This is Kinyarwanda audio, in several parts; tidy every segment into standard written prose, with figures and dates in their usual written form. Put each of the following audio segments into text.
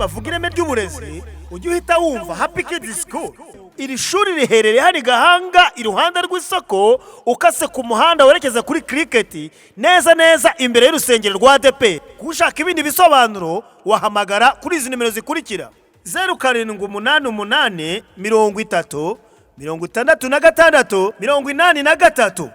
bavuga ireme ry'uburezi ujye uhita wumva Happy Kids School. Iri shuri riherereye hari Gahanga iruhande rw'isoko ukase ku muhanda werekeza kuri cricket neza neza imbere y'urusengero rwa ADP. Kushaka ibindi bisobanuro wahamagara kuri izi nimero zikurikira: 0788 30 66 83.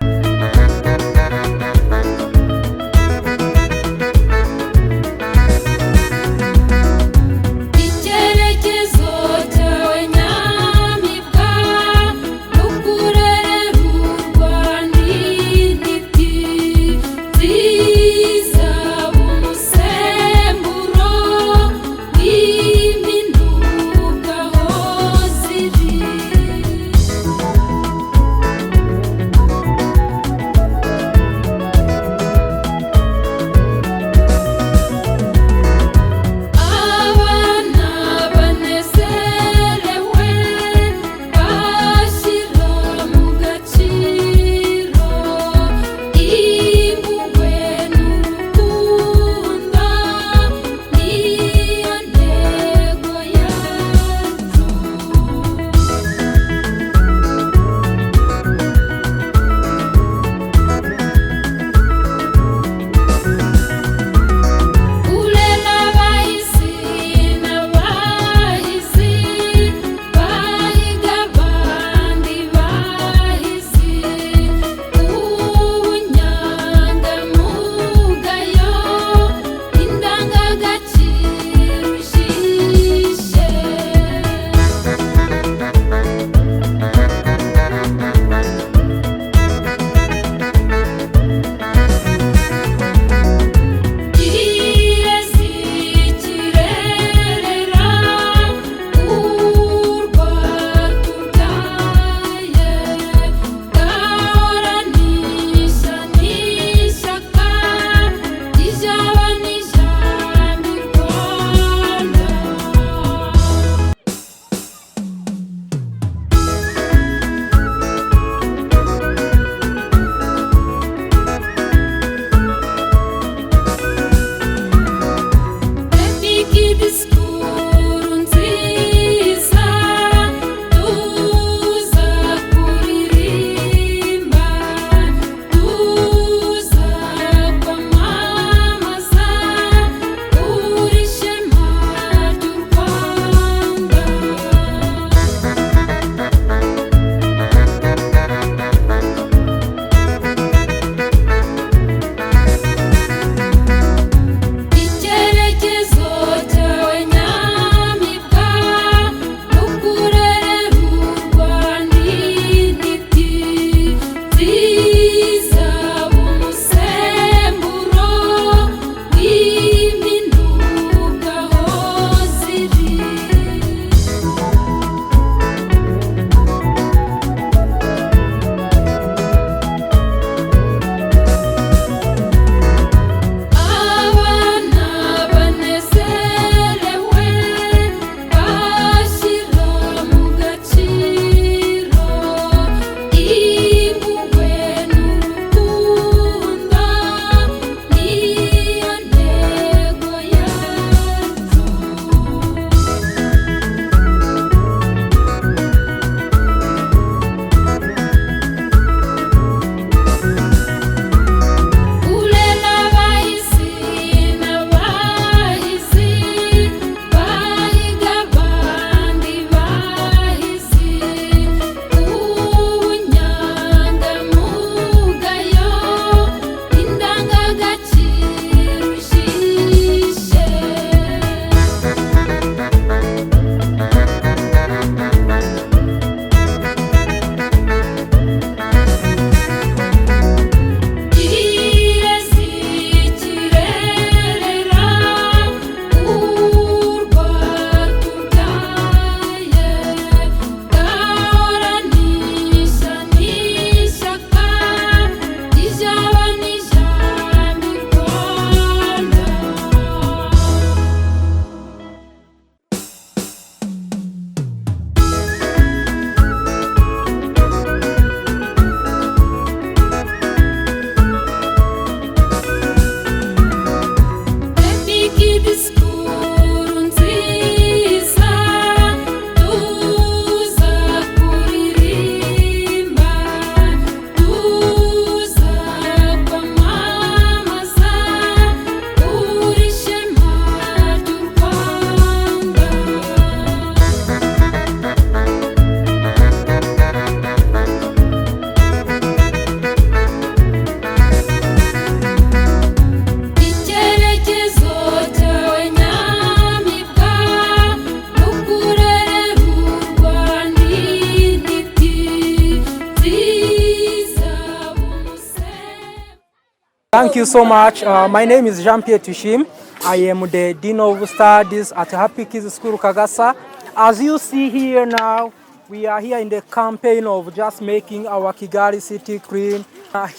Thank you so much. My name is Jean-Pierre Tushim. I am the Dean of Studies at Happy Kids School Kagasa. As you see here now, we are here in the campaign of just making our Kigali city clean.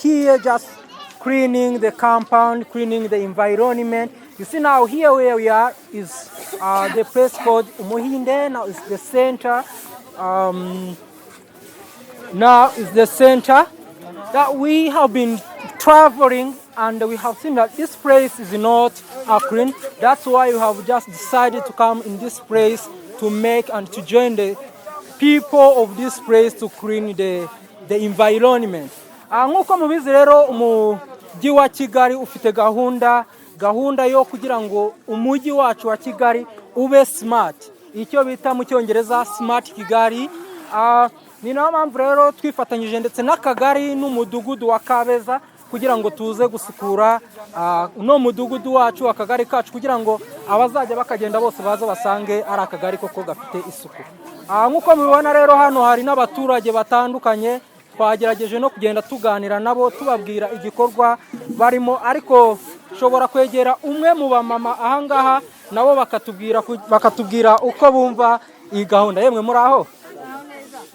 Here just cleaning the compound, cleaning the environment. You see now here where we are is the place called Umuhinde. Now it's the center. Now is the center that we have been traveling, and we have seen that this place is not clean. That's why we have just decided to come in this place to make and to join the people of this place to clean the environment. Nk'uko mubizi rero umujyi wa Kigali ufite gahunda yo kugira ngo umujyi wacu wa Kigali ube smart, icyo bita mu cyongereza smart Kigali. Ni nayo mpamvu rero twifatanyije ndetse n'akagari n'umudugudu wa Kabeza kugira ngo tuze gusukura no mudugudu wacu, akagari kacu, kugira ngo abazajya bakagenda bose baza basange ari akagari koko gafite isuku. Nk'uko mubibona rero hano hari n'abaturage batandukanye, twagerageje no kugenda tuganira nabo tubabwira igikorwa barimo, ariko shobora kwegera umwe mu bamama ahangaha nabo bakatubwira uko bumva iyi gahunda. Yemwe muri aho?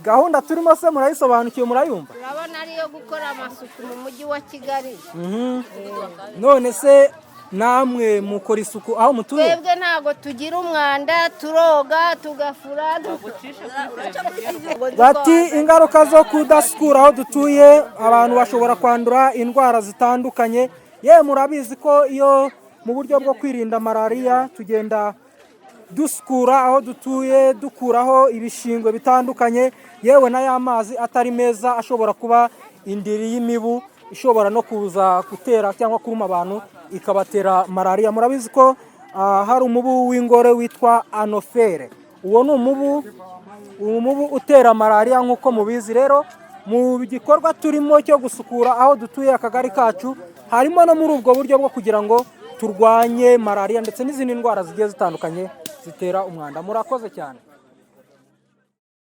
Gahunda turimo se murayisobanukiye, murayumva? Urabona ariyo gukora amasuku mu mujyi wa Kigali. None se namwe mukora isuku aho mutuye? Twebwe ntago tugira umwanda, turoga, tugafura, bati ingaruka zo kudasukura aho dutuye, abantu bashobora kwandura indwara zitandukanye. Murabizi ko iyo mu buryo bwo kwirinda malaria tugenda dusukura aho dutuye, dukuraho ibishingwe bitandukanye, yewe n'ay'amazi atari meza ashobora kuba indiri y'imibu ishobora no kuza gutera cyangwa kuruma abantu ikabatera malaria. Murabizi ko hari umubu w'ingore witwa anofere. Uwo ni umubu utera malaria nk'uko mubizi. Rero mu gikorwa turimo cyo gusukura aho dutuye akagari kacu, harimo no muri ubwo buryo bwo kugira ngo turwanye malaria ndetse n'izindi ndwara zigiye zitandukanye zitera umwanda. Murakoze cyane.